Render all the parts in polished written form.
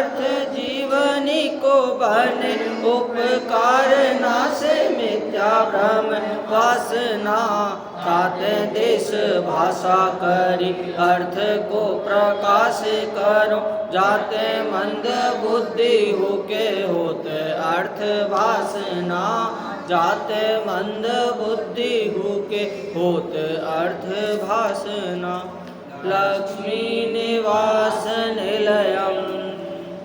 अर्थ जीवनी को बने उपकार नासे मिथ्या भ्रम वासना खाते देश भाषा करी अर्थ को प्रकाश करो जाते मंद बुद्धि होके होते अर्थ वासना जाते मंद बुद्धि होके होते अर्थ भासना लक्ष्मी निवास निलयम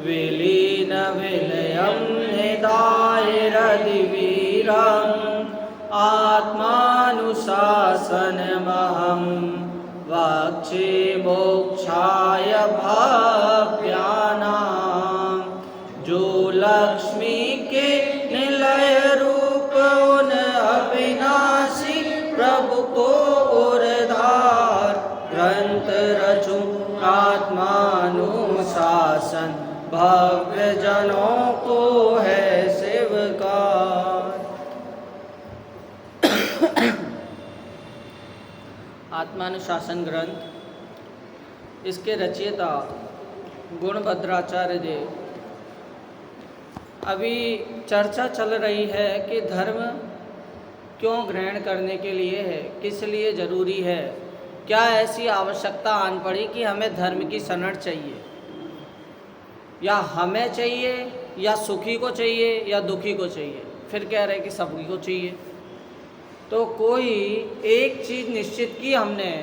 विलीन विलयम निधाय हृदिवीरम आत्मानुशासनमहं वक्षे मोक्षाय भव्यानां जो लक्ष्मी के निलय रूप उन अविनाशी प्रभु को उर्धार ग्रंथ रचूं आत्मानुशासन भव्य जनों को है शिवकार। आत्मानुशासन ग्रंथ, इसके रचयिता गुणभद्राचार्य देव। अभी चर्चा चल रही है कि धर्म क्यों ग्रहण करने के लिए है, किस लिए ज़रूरी है, क्या ऐसी आवश्यकता आन पड़ी कि हमें धर्म की शरण चाहिए, या हमें चाहिए, या सुखी को चाहिए, या दुखी को चाहिए। फिर कह रहे कि सभी को चाहिए। तो कोई एक चीज़ निश्चित की हमने,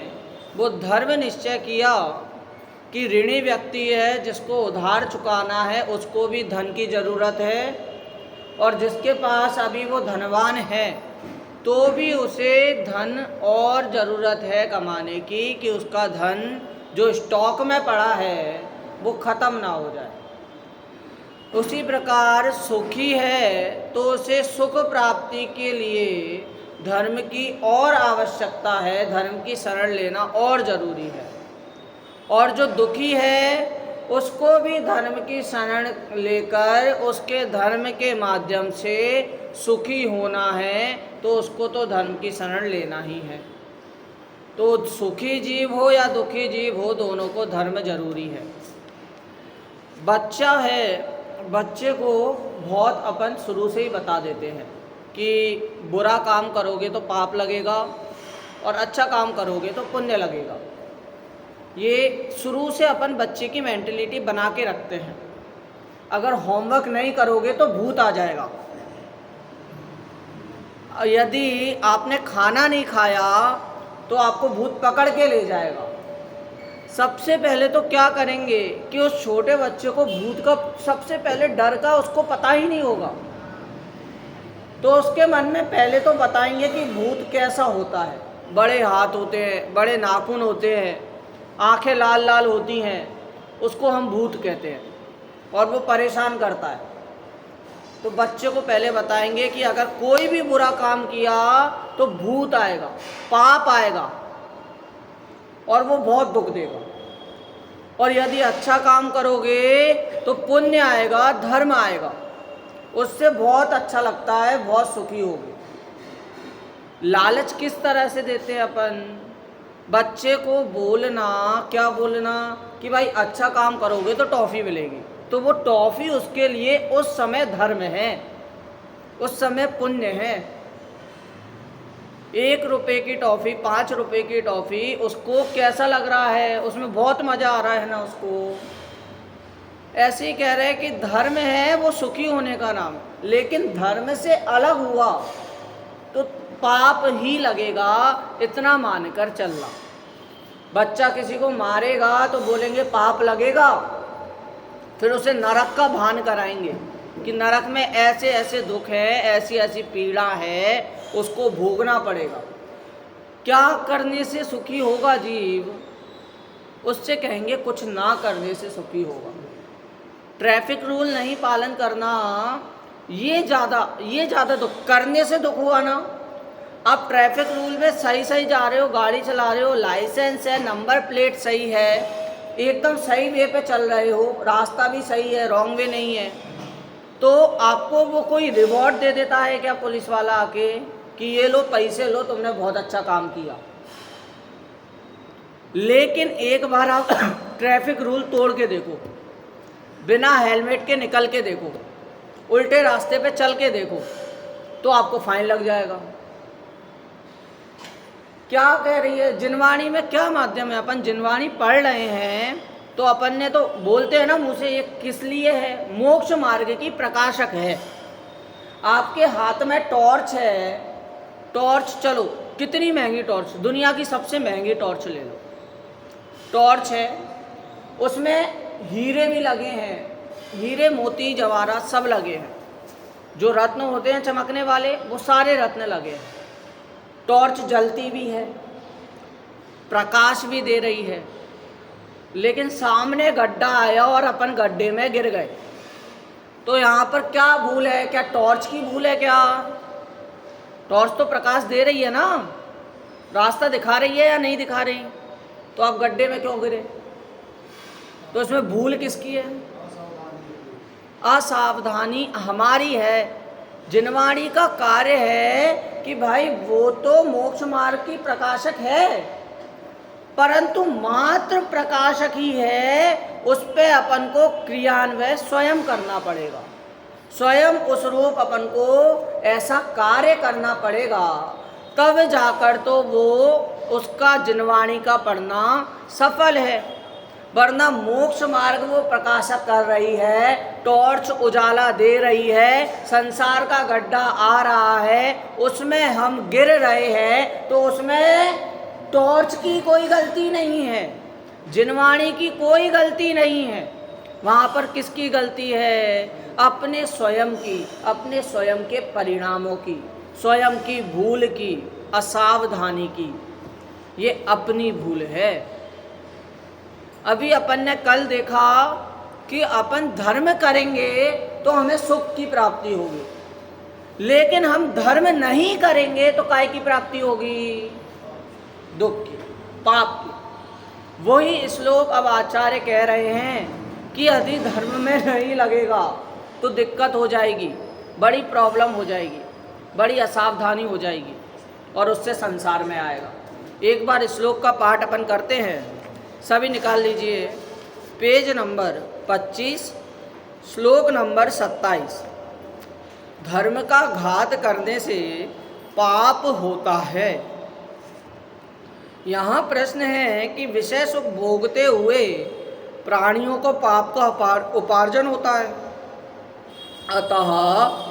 वो धर्म निश्चय किया कि ऋणी व्यक्ति है जिसको उधार चुकाना है उसको भी धन की ज़रूरत है, और जिसके पास अभी वो धनवान है तो भी उसे धन और ज़रूरत है कमाने की कि उसका धन जो स्टॉक में पड़ा है वो ख़त्म ना हो जाए। उसी प्रकार सुखी है तो उसे सुख प्राप्ति के लिए धर्म की और आवश्यकता है, धर्म की शरण लेना और ज़रूरी है। और जो दुखी है उसको भी धर्म की शरण लेकर उसके धर्म के माध्यम से सुखी होना है, तो उसको तो धर्म की शरण लेना ही है। तो सुखी जीव हो या दुखी जीव हो, दोनों को धर्म जरूरी है। बच्चा है, बच्चे को बहुत अपन शुरू से ही बता देते हैं कि बुरा काम करोगे तो पाप लगेगा और अच्छा काम करोगे तो पुण्य लगेगा। ये शुरू से अपन बच्चे की मेंटलिटी बना के रखते हैं। अगर होमवर्क नहीं करोगे तो भूत आ जाएगा, यदि आपने खाना नहीं खाया तो आपको भूत पकड़ के ले जाएगा। सबसे पहले तो क्या करेंगे कि उस छोटे बच्चे को भूत का सबसे पहले डर का उसको पता ही नहीं होगा, तो उसके मन में पहले तो बताएंगे कि भूत कैसा होता है। बड़े हाथ होते हैं, बड़े नाखून होते हैं, आंखें लाल लाल होती हैं, उसको हम भूत कहते हैं और वो परेशान करता है। तो बच्चे को पहले बताएंगे कि अगर कोई भी बुरा काम किया तो भूत आएगा, पाप आएगा और वो बहुत दुख देगा, और यदि अच्छा काम करोगे तो पुण्य आएगा, धर्म आएगा, उससे बहुत अच्छा लगता है, बहुत सुखी होगी। लालच किस तरह से देते हैं अपन बच्चे को? बोलना, क्या बोलना कि भाई अच्छा काम करोगे तो टॉफ़ी मिलेगी, तो वो टॉफ़ी उसके लिए उस समय धर्म है, उस समय पुण्य है। 1 रुपये की टॉफ़ी, 5 रुपये की टॉफ़ी, उसको कैसा लग रहा है, उसमें बहुत मज़ा आ रहा है ना उसको। ऐसे ही कह रहे हैं कि धर्म है वो सुखी होने का नाम, लेकिन धर्म से अलग हुआ तो पाप ही लगेगा, इतना मानकर चलना। बच्चा किसी को मारेगा तो बोलेंगे पाप लगेगा, फिर उसे नरक का भान कराएंगे कि नरक में ऐसे ऐसे दुख है, ऐसी ऐसी पीड़ा है, उसको भोगना पड़ेगा। क्या करने से सुखी होगा जीव? उससे कहेंगे कुछ ना करने से सुखी होगा। ट्रैफिक रूल नहीं पालन करना, ये ज़्यादा दुख, करने से दुख हुआ ना। आप ट्रैफिक रूल में सही सही जा रहे हो, गाड़ी चला रहे हो, लाइसेंस है, नंबर प्लेट सही है, एकदम सही वे पे चल रहे हो, रास्ता भी सही है, रॉन्ग वे नहीं है, तो आपको वो कोई रिवॉर्ड दे देता है क्या पुलिस वाला आके कि ये लो पैसे लो, तुमने बहुत अच्छा काम किया? लेकिन एक बार आप ट्रैफिक रूल तोड़ के देखो, बिना हेलमेट के निकल के देखो, उल्टे रास्ते पे चल के देखो, तो आपको फाइन लग जाएगा। क्या कह रही है जिनवाणी में? क्या माध्यम है? अपन जिनवाणी पढ़ रहे हैं तो अपन ने तो बोलते हैं ना मुँह से, ये किस लिए है? मोक्ष मार्ग की प्रकाशक है। आपके हाथ में टॉर्च है, टॉर्च, चलो कितनी महंगी टॉर्च, दुनिया की सबसे महंगी टॉर्च ले लो, टॉर्च है, उसमें हीरे भी लगे हैं, हीरे मोती जवाहरात सब लगे हैं, जो रत्न होते हैं चमकने वाले वो सारे रत्न लगे हैं। टॉर्च जलती भी है, प्रकाश भी दे रही है, लेकिन सामने गड्ढा आया और अपन गड्ढे में गिर गए, तो यहाँ पर क्या भूल है? क्या टॉर्च की भूल है क्या? टॉर्च तो प्रकाश दे रही है ना, रास्ता दिखा रही है या नहीं दिखा रही? तो आप गड्ढे में क्यों गिरे? तो इसमें भूल किसकी है? असावधानी हमारी है। जिनवाणी का कार्य है कि भाई वो तो मोक्ष मार्ग की प्रकाशक है, परंतु मात्र प्रकाशक ही है, उस पे अपन को क्रियान्वय स्वयं करना पड़ेगा, स्वयं उस रूप अपन को ऐसा कार्य करना पड़ेगा, तब जाकर तो वो उसका जिनवाणी का पढ़ना सफल है। वरना मोक्ष मार्ग वो प्रकाशक कर रही है, टॉर्च उजाला दे रही है, संसार का गड्ढा आ रहा है, उसमें हम गिर रहे हैं, तो उसमें टॉर्च की कोई गलती नहीं है, जिनवाणी की कोई गलती नहीं है। वहाँ पर किसकी गलती है? अपने स्वयं की, अपने स्वयं के परिणामों की, स्वयं की भूल की, असावधानी की, ये अपनी भूल है। अभी अपन ने कल देखा कि अपन धर्म करेंगे तो हमें सुख की प्राप्ति होगी, लेकिन हम धर्म नहीं करेंगे तो काय की प्राप्ति होगी? दुख की, पाप की। वही श्लोक अब आचार्य कह रहे हैं कि यदि धर्म में नहीं लगेगा तो दिक्कत हो जाएगी, बड़ी प्रॉब्लम हो जाएगी, बड़ी असावधानी हो जाएगी और उससे संसार में आएगा। एक बार श्लोक का पाठ अपन करते हैं, सभी निकाल लीजिए, पेज नंबर 25, श्लोक नंबर 27। धर्म का घात करने से पाप होता है। यहाँ प्रश्न है कि विषय सुख भोगते हुए प्राणियों को पाप का उपार्जन होता है, अतः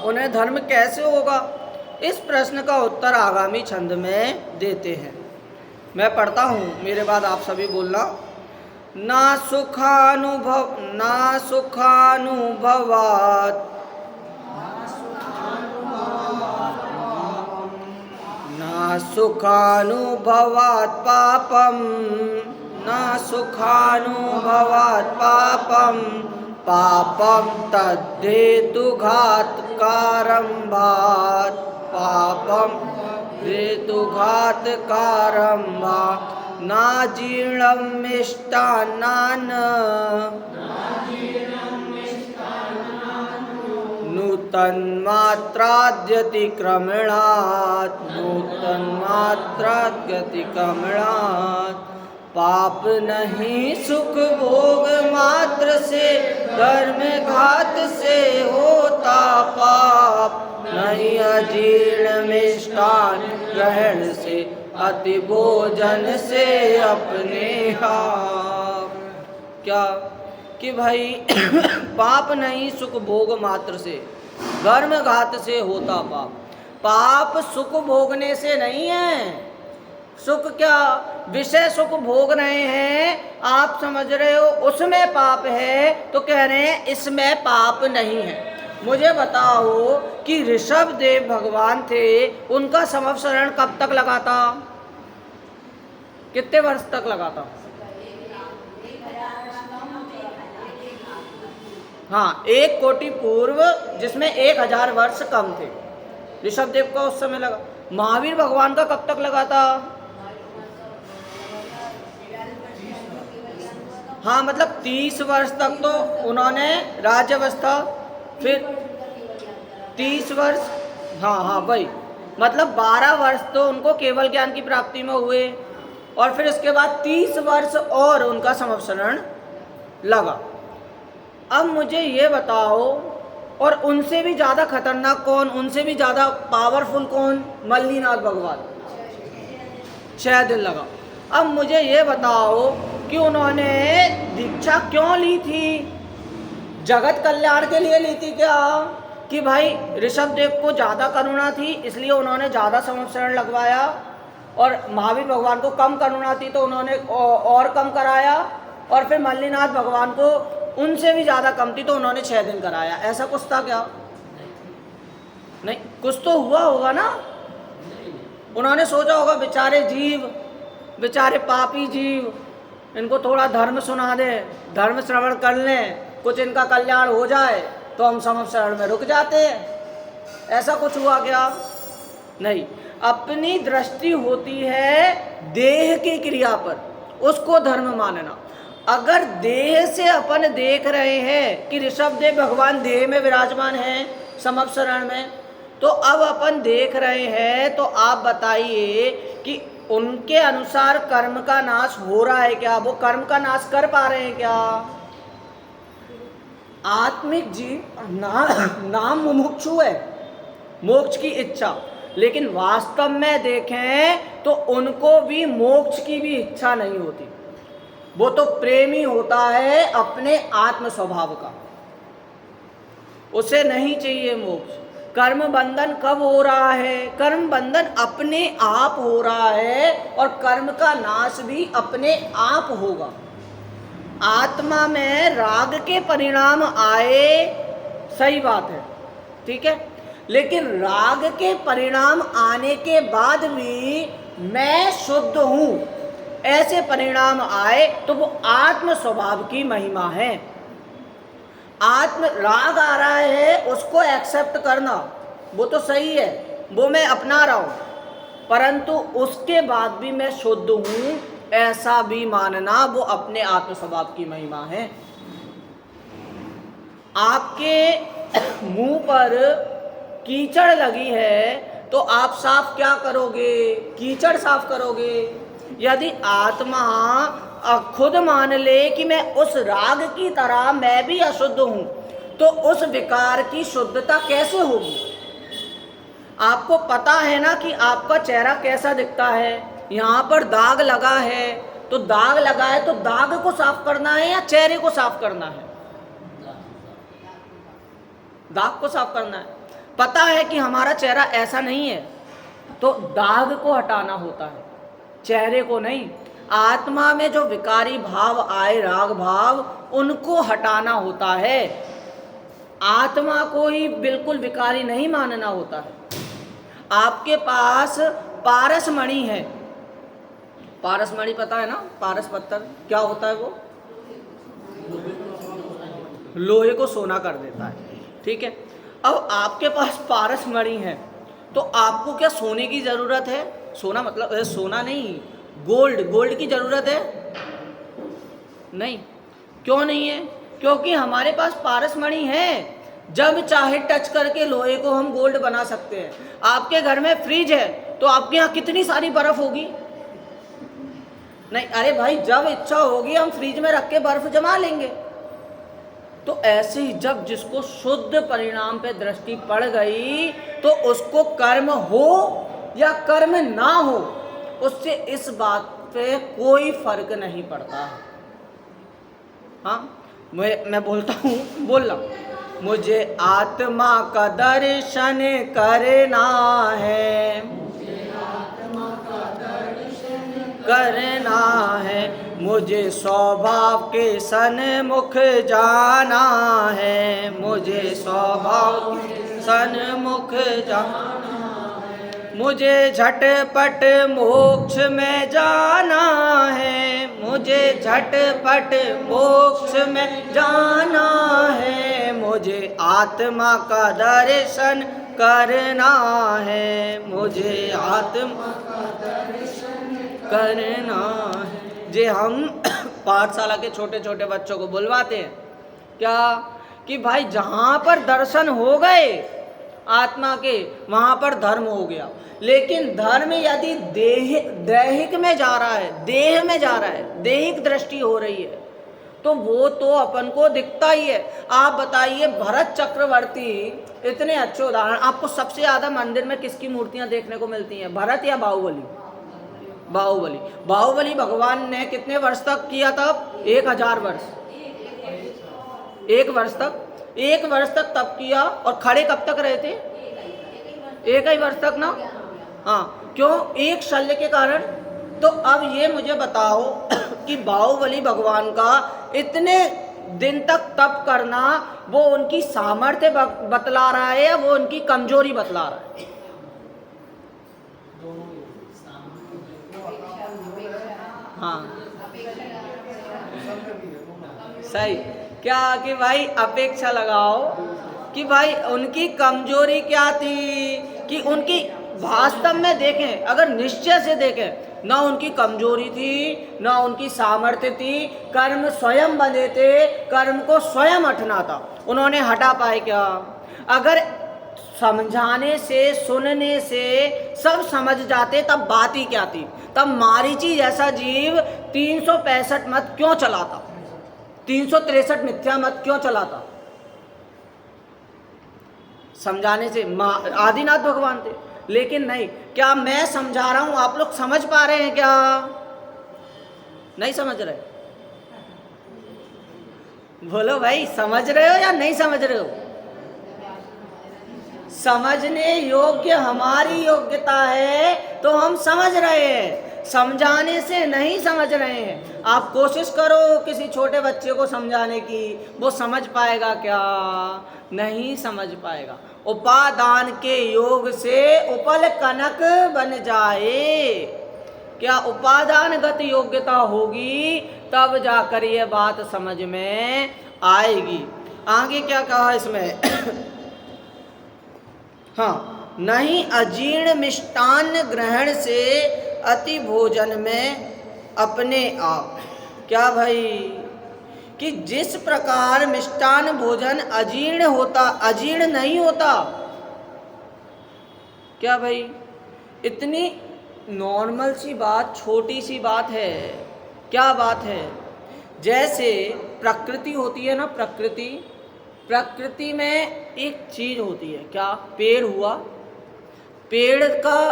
उन्हें धर्म कैसे होगा? इस प्रश्न का उत्तर आगामी छंद में देते हैं। मैं पढ़ता हूँ, मेरे बाद आप सभी बोलना। ना सुखानुभवात ना सुखानुभवात पापम, ना सुखानुभवात पापम, पापम तद्धेतु घातकारं भात, पापम हेतु घातकारं भात। ना जीर्णं मिष्टान्नान् नूतन्मात्राद्यतिक्रमणात्, नूतन्मात्राद्यतिक्रमणात्। पाप नहीं सुख भोग मात्र से, धर्म घात से होता पाप। नहीं अजीर्ण मिष्टान ग्रहण से, अति भोजन से अपने आप। क्या कि भाई पाप नहीं सुख भोग मात्र से, धर्म घात से होता पाप। पाप सुख भोगने से नहीं है। सुख क्या? विषय सुख भोग रहे हैं, आप समझ रहे हो उसमें पाप है, तो कह रहे हैं इसमें पाप नहीं है। मुझे बताओ कि ऋषभ देव भगवान थे, उनका संवत्सरण कब तक लगा था? कितने वर्ष तक लगा था? हाँ, 1 कोटि पूर्व, जिसमें 1000 वर्ष कम थे, ऋषभ देव का उस समय लगा। महावीर भगवान का कब तक लगा था? हाँ, मतलब 30 वर्ष तक तो उन्होंने राज्यावस्था, फिर 30 वर्ष, हाँ वही, मतलब 12 वर्ष तो उनको केवल ज्ञान की प्राप्ति में हुए, और फिर इसके बाद 30 वर्ष और उनका संवत्सरण लगा। अब मुझे ये बताओ, और उनसे भी ज़्यादा खतरनाक कौन, उनसे भी ज़्यादा पावरफुल कौन? मल्लीनाथ भगवान। 6 दिन लगा। अब मुझे ये बताओ कि उन्होंने दीक्षा क्यों ली थी? जगत कल्याण के लिए ली थी क्या? कि भाई ऋषभदेव को ज़्यादा करुणा थी इसलिए उन्होंने ज़्यादा संवत्सरण लगवाया, और महावीर भगवान को कम करुणा थी तो उन्होंने और कम कराया, और फिर मल्लीनाथ भगवान को उनसे भी ज़्यादा कम थी तो उन्होंने 6 दिन कराया? ऐसा कुछ था क्या? नहीं, कुछ तो हुआ होगा ना। उन्होंने सोचा होगा बेचारे जीव, बेचारे पापी जीव, इनको थोड़ा धर्म सुना दे, धर्म श्रवण कर लें, कुछ इनका कल्याण हो जाए तो हम संवत्सरण में रुक जाते हैं। ऐसा कुछ हुआ क्या? नहीं। अपनी दृष्टि होती है देह की क्रिया पर, उसको धर्म मानना। अगर देह से अपन देख रहे हैं कि ऋषभदेव भगवान देह में विराजमान हैं संवत्सरण में, तो अब अपन देख रहे हैं, तो आप बताइए कि उनके अनुसार कर्म का नाश हो रहा है क्या? वो कर्म का नाश कर पा रहे हैं क्या? आत्मिक जीव नाम मुमुक्षु है, मोक्ष की इच्छा, लेकिन वास्तव में देखें तो उनको भी मोक्ष की भी इच्छा नहीं होती। वो तो प्रेमी होता है अपने आत्म स्वभाव का, उसे नहीं चाहिए मोक्ष। कर्म बंधन कब हो रहा है? कर्म बंधन अपने आप हो रहा है, और कर्म का नाश भी अपने आप होगा। आत्मा में राग के परिणाम आए, सही बात है, ठीक है, लेकिन राग के परिणाम आने के बाद भी मैं शुद्ध हूं, ऐसे परिणाम आए तो वो आत्म स्वभाव की महिमा है। आत्म राग आ रहा है उसको एक्सेप्ट करना, वो तो सही है, वो मैं अपना रहा हूं, परंतु उसके बाद भी मैं शुद्ध हूं ऐसा भी मानना, वो अपने आत्म स्वभाव की महिमा है। आपके मुंह पर कीचड़ लगी है तो आप साफ क्या करोगे? कीचड़ साफ करोगे। यदि आत्मा खुद मान ले कि मैं उस राग की तरह मैं भी अशुद्ध हूं, तो उस विकार की शुद्धता कैसे होगी? आपको पता है ना कि आपका चेहरा कैसा दिखता है, यहाँ पर दाग लगा है, तो दाग लगा है तो दाग को साफ करना है या चेहरे को साफ करना है? दाग को साफ करना है। पता है कि हमारा चेहरा ऐसा नहीं है तो दाग को हटाना होता है, चेहरे को नहीं। आत्मा में जो विकारी भाव आए, राग भाव, उनको हटाना होता है। आत्मा को ही बिल्कुल विकारी नहीं मानना होता है। आपके पास पारस मणि है, पारस मणि पता है ना, पारस पत्थर क्या होता है? वो लोहे को सोना कर देता है, ठीक है। अब आपके पास पारस मणि है तो आपको क्या सोने की ज़रूरत है? सोना मतलब सोना नहीं, गोल्ड, गोल्ड की ज़रूरत है? नहीं। क्यों नहीं है? क्योंकि हमारे पास पारस मणि है, जब चाहे टच करके लोहे को हम गोल्ड बना सकते हैं। आपके घर में फ्रिज है तो आपके यहाँ कितनी सारी बर्फ होगी? नहीं, अरे भाई जब इच्छा होगी हम फ्रिज में रख के बर्फ जमा लेंगे। तो ऐसे ही जब जिसको शुद्ध परिणाम पे दृष्टि पड़ गई तो उसको कर्म हो या कर्म ना हो, उससे इस बात पे कोई फर्क नहीं पड़ता। हाँ, मैं बोलता हूँ, बोल रहा हूँ, मुझे आत्मा का दर्शन करना है, करना है, मुझे स्वभाव के सन्मुख जाना है, मुझे स्वभाव के सन्मुख जाना है, मुझे झटपट मोक्ष में जाना है, मुझे झटपट मोक्ष में जाना है, मुझे आत्मा का दर्शन करना है, मुझे आत्मा का दर्शन करना है। जे हम पाठशाला के छोटे छोटे बच्चों को बुलवाते हैं क्या कि भाई जहाँ पर दर्शन हो गए आत्मा के वहाँ पर धर्म हो गया। लेकिन धर्म यदि दैहिक में जा रहा है, देह में जा रहा है, दैहिक दृष्टि हो रही है, तो वो तो अपन को दिखता ही है। आप बताइए, भरत चक्रवर्ती इतने अच्छे उदाहरण, आपको सबसे ज़्यादा मंदिर में किसकी मूर्तियां देखने को मिलती हैं, भरत या बाहुबली? बाहुबली। बाहुबली भगवान ने कितने वर्ष तक किया तब? 1000 वर्ष। 1 वर्ष तक, 1 वर्ष तक तब किया। और खड़े कब तक रहे थे? 1 ही वर्ष तक ना। हाँ, क्यों? एक शल्य के कारण। तो अब ये मुझे बताओ कि बाहुबली भगवान का इतने दिन तक तप करना वो उनकी सामर्थ्य बतला रहा है या वो उनकी कमजोरी बतला रहा है? हाँ, सही। क्या कि भाई अपेक्षा लगाओ कि भाई उनकी कमजोरी क्या थी, कि उनकी वास्तव में देखें, अगर निश्चय से देखें, ना उनकी कमजोरी थी ना उनकी सामर्थ्य थी, कर्म स्वयं बंधे थे, कर्म को स्वयं हटना था, उन्होंने हटा पाए क्या? अगर समझाने से, सुनने से सब समझ जाते तब बात ही क्या थी? तब मारीची जैसा जीव 365 मत क्यों चलाता, 363 मिथ्या मत क्यों चलाता? समझाने से आदिनाथ भगवान थे, लेकिन नहीं। क्या मैं समझा रहा हूं, आप लोग समझ पा रहे हैं क्या? नहीं समझ रहे? बोलो भाई, समझ रहे हो या नहीं समझ रहे हो? समझने योग्य हमारी योग्यता है तो हम समझ रहे हैं, समझाने से नहीं समझ रहे हैं। आप कोशिश करो किसी छोटे बच्चे को समझाने की, वो समझ पाएगा क्या? नहीं समझ पाएगा। उपादान के योग से उपल कनक बन जाए। क्या उपादानगत योग्यता होगी तब जाकर ये बात समझ में आएगी। आगे क्या कहा इसमें? हाँ, नहीं अजीर्ण मिष्टान्न ग्रहण से अति भोजन में अपने आप। क्या भाई? कि जिस प्रकार मिष्टान्न भोजन अजीर्ण होता, अजीर्ण नहीं होता। क्या भाई? इतनी नॉर्मल सी बात, छोटी सी बात है। क्या बात है? जैसे प्रकृति होती है ना, प्रकृति में एक चीज होती है, क्या? पेड़ हुआ, पेड़ का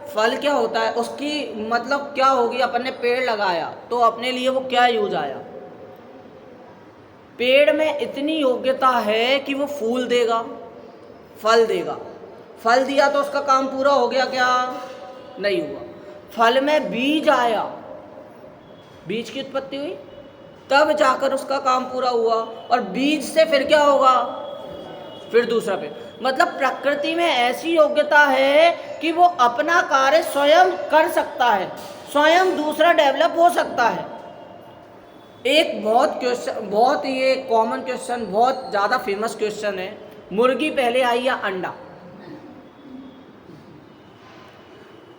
फल क्या होता है, उसकी मतलब क्या होगी? अपन ने पेड़ लगाया तो अपने लिए वो क्या यूज आया? पेड़ में इतनी योग्यता है कि वो फूल देगा, फल देगा। फल दिया तो उसका काम पूरा हो गया क्या? नहीं हुआ। फल में बीज आया, बीज की उत्पत्ति हुई, तब जाकर उसका काम पूरा हुआ। और बीज से फिर क्या होगा? फिर दूसरा पेड़। मतलब प्रकृति में ऐसी योग्यता है कि वो अपना कार्य स्वयं कर सकता है, स्वयं दूसरा डेवलप हो सकता है। एक बहुत ये कॉमन क्वेश्चन, बहुत ज़्यादा फेमस क्वेश्चन है, मुर्गी पहले आई या अंडा?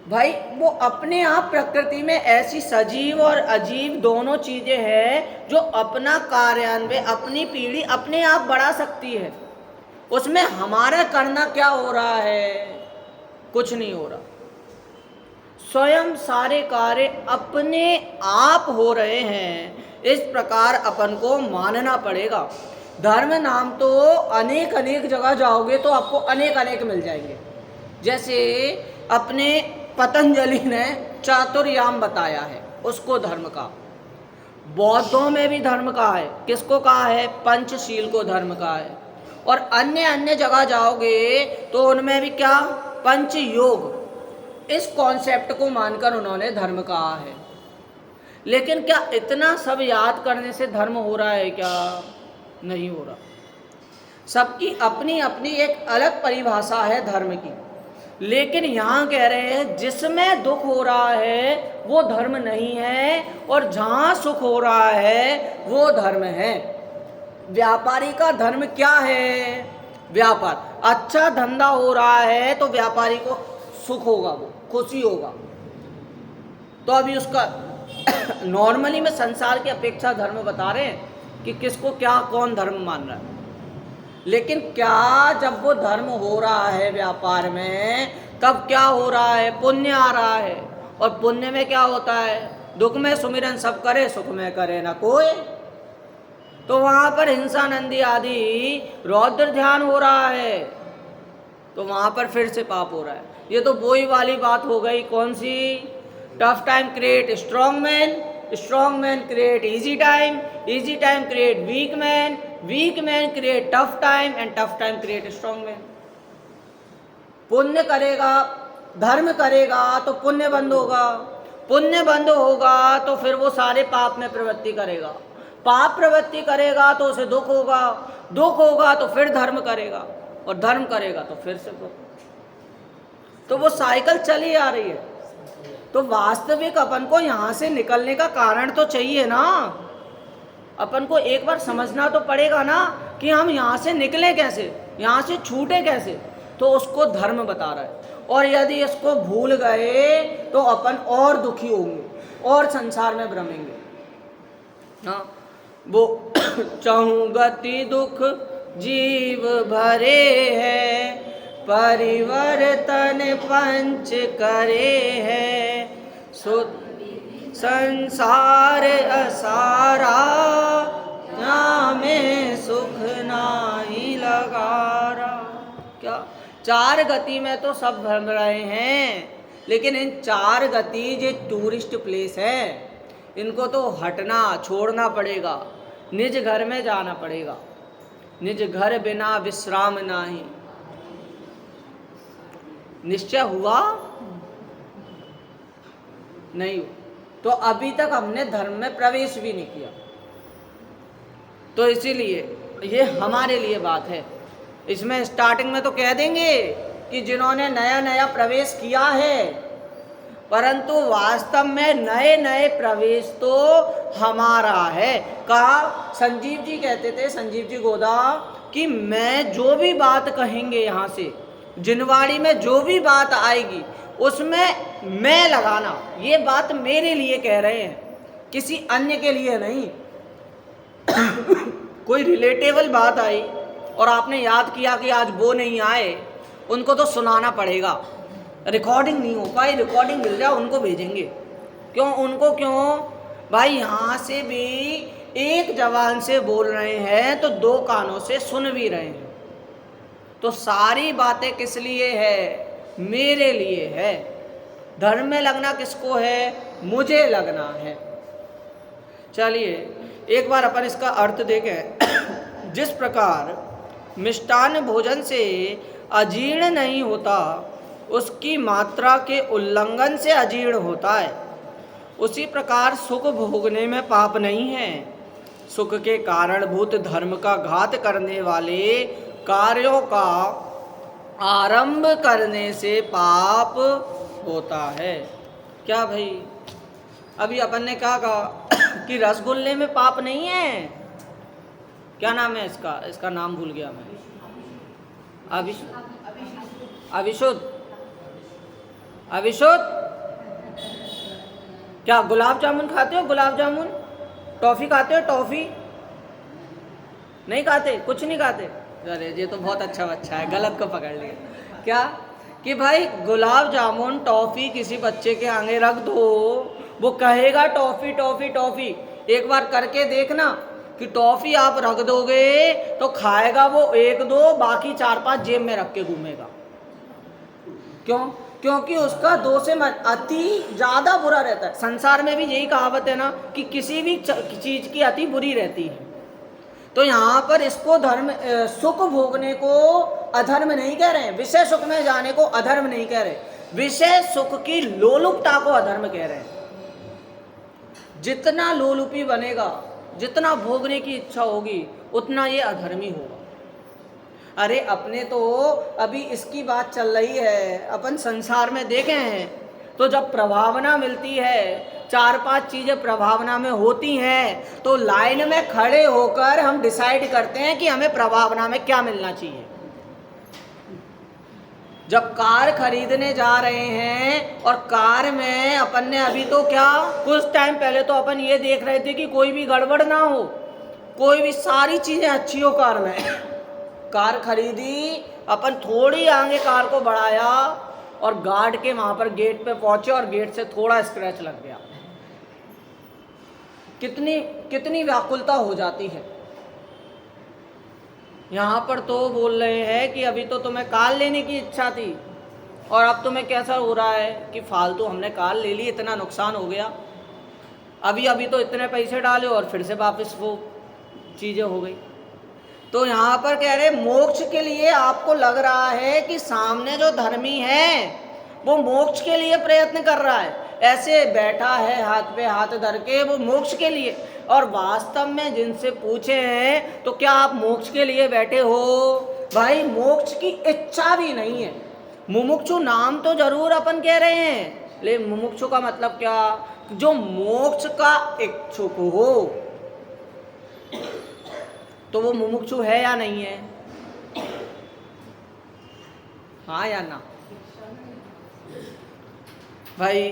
भाई वो अपने आप प्रकृति में ऐसी सजीव और अजीब दोनों चीजें हैं जो अपना कार्यान्वय, अपनी पीढ़ी अपने आप बढ़ा सकती है। उसमें हमारा करना क्या हो रहा है? कुछ नहीं हो रहा। स्वयं सारे कार्य अपने आप हो रहे हैं। इस प्रकार अपन को मानना पड़ेगा। धर्म नाम तो अनेक अनेक जगह जाओगे तो आपको अनेक अनेक मिल जाएंगे। जैसे अपने पतंजलि ने चातुर्याम बताया है, उसको धर्म का। बौद्धों में भी धर्म कहा है। किसको कहा है? पंचशील को धर्म कहा है। और अन्य अन्य जगह जाओगे तो उनमें भी क्या? पंच योग, इस कॉन्सेप्ट को मानकर उन्होंने धर्म कहा है। लेकिन क्या इतना सब याद करने से धर्म हो रहा है क्या? नहीं हो रहा। सबकी अपनी अपनी एक अलग परिभाषा है धर्म की। लेकिन यहाँ कह रहे हैं जिसमें दुख हो रहा है वो धर्म नहीं है, और जहाँ सुख हो रहा है वो धर्म है। व्यापारी का धर्म क्या है? व्यापार। अच्छा धंधा हो रहा है तो व्यापारी को सुख होगा, वो खुशी होगा। तो अभी उसका नॉर्मली में संसार की अपेक्षा धर्म बता रहे हैं कि किसको क्या कौन धर्म मान रहा है। लेकिन क्या जब वो धर्म हो रहा है व्यापार में, तब क्या हो रहा है? पुण्य आ रहा है। और पुण्य में क्या होता है? दुख में सुमिरन सब करे, सुख में करे ना कोई। तो वहां पर हिंसा नंदी आदि रौद्र ध्यान हो रहा है, तो वहां पर फिर से पाप हो रहा है। ये तो वही वाली बात हो गई, कौन सी? Tough time create strong man, strong man create easy time, easy time create weak man, weak man create tough time and tough time create strong man. पुण्य करेगा, धर्म करेगा तो पुण्य बंद होगा, पुण्य बंद होगा तो फिर वो सारे पाप में प्रवृत्ति करेगा, पाप प्रवृत्ति करेगा तो उसे दुख होगा, दुख होगा तो फिर धर्म करेगा, और धर्म करेगा तो फिर से दुख। तो वो साइकिल चली आ रही है। तो वास्तविक अपन को यहाँ से निकलने का कारण तो चाहिए ना, अपन को एक बार समझना तो पड़ेगा ना कि हम यहाँ से निकले कैसे, यहाँ से छूटे कैसे। तो उसको धर्म बता रहा है, और यदि इसको भूल गए तो अपन और दुखी होंगे और संसार में भ्रमेंगे ना। वो चाहूं गति दुख जीव भरे है, परिवर्तन पंच करे है, संसार असारा, में सुख नाही लगारा। क्या चार गति में तो सब भ्रम रहे हैं, लेकिन इन चार गति जो टूरिस्ट प्लेस है, इनको तो हटना छोड़ना पड़ेगा, निज घर में जाना पड़ेगा। निज घर बिना विश्राम नाही। निश्चय हुआ नहीं? तो अभी तक हमने धर्म में प्रवेश भी नहीं किया, तो इसीलिए ये हमारे लिए बात है। इसमें स्टार्टिंग में तो कह देंगे कि जिन्होंने नया नया प्रवेश किया है, परंतु वास्तव में नए नए प्रवेश तो हमारा है। कहा संजीव जी कहते थे, संजीव जी गोदा, कि मैं जो भी बात कहेंगे यहाँ से जिनवाड़ी में जो भी बात आएगी उसमें मैं लगाना, ये बात मेरे लिए कह रहे हैं, किसी अन्य के लिए नहीं। कोई रिलेटेबल बात आई और आपने याद किया कि आज वो नहीं आए, उनको तो सुनाना पड़ेगा। रिकॉर्डिंग नहीं हो पाई, रिकॉर्डिंग मिल जाए उनको भेजेंगे। क्यों उनको? क्यों भाई, यहाँ से भी एक जवान से बोल रहे हैं तो दो कानों से सुन भी रहे हैं। तो सारी बातें किस लिए है? मेरे लिए है। धर्म में लगना किसको है? मुझे लगना है। चलिए एक बार अपन इसका अर्थ देखें। जिस प्रकार मिष्टान्न भोजन से अजीर्ण नहीं होता, उसकी मात्रा के उल्लंघन से अजीर्ण होता है, उसी प्रकार सुख भोगने में पाप नहीं है। सुख के कारणभूत धर्म का घात करने वाले कार्यों का आरंभ करने से पाप होता है। क्या भाई, अभी अपन ने क्या कहा कि रसगुल्ले में पाप नहीं है? क्या नाम है इसका? इसका नाम भूल गया मैं। अविशुद्ध। अविशुद्ध क्या गुलाब जामुन खाते हो? गुलाब जामुन। टॉफी खाते हो? टॉफी नहीं खाते? कुछ नहीं खाते? अरे ये तो बहुत अच्छा बच्चा है, गलत को पकड़ लिया। क्या कि भाई गुलाब जामुन टॉफी किसी बच्चे के आगे रख दो, वो कहेगा टॉफी टॉफी टॉफी। एक बार करके देखना कि टॉफी आप रख दोगे तो खाएगा वो एक दो, बाकी चार पांच जेब में रख के घूमेगा। क्यों? क्योंकि उसका दो से अति ज्यादा बुरा रहता है। संसार में भी यही कहावत है ना कि किसी भी चीज की अति बुरी रहती है। तो यहाँ पर इसको धर्म सुख भोगने को अधर्म नहीं कह रहे हैं, विषय सुख में जाने को अधर्म नहीं कह रहे, विषय सुख की लोलुपता को अधर्म कह रहे हैं। जितना लोलुपी बनेगा, जितना भोगने की इच्छा होगी, उतना ये अधर्मी होगा। अरे अपने तो अभी इसकी बात चल रही है, अपन संसार में देखे हैं तो जब प्रभावना मिलती है, चार पांच चीजें प्रभावना में होती हैं, तो लाइन में खड़े होकर हम डिसाइड करते हैं कि हमें प्रभावना में क्या मिलना चाहिए। जब कार खरीदने जा रहे हैं और कार में अपन ने अभी तो क्या कुछ टाइम पहले तो अपन ये देख रहे थे कि कोई भी गड़बड़ ना हो, कोई भी सारी चीजें अच्छी हो कार में। कार खरीदी, अपन थोड़ी आगे कार को बढ़ाया और गार्ड के वहां पर गेट पे पहुंचे और गेट से थोड़ा स्क्रैच लग गया। कितनी व्याकुलता हो जाती है। यहाँ पर तो बोल रहे हैं कि अभी तो तुम्हें कार लेने की इच्छा थी और अब तुम्हें कैसा हो रहा है कि फालतू हमने कार ले ली, इतना नुकसान हो गया, अभी अभी तो इतने पैसे डाले और फिर से वापस वो चीज़ें हो गई। तो यहाँ पर कह रहे मोक्ष के लिए आपको लग रहा है कि सामने जो धर्मी है वो मोक्ष के लिए प्रयत्न कर रहा है, ऐसे बैठा है हाथ पे हाथ धर के वो मोक्ष के लिए, और वास्तव में जिनसे पूछे हैं तो क्या आप मोक्ष के लिए बैठे हो? भाई मोक्ष की इच्छा भी नहीं है। मुमुक्षु नाम तो जरूर अपन कह रहे हैं, लेकिन मुमुक्षु का मतलब क्या? जो मोक्ष का इच्छुक हो। तो वो मुमुक्षु है या नहीं है? हाँ या ना? भाई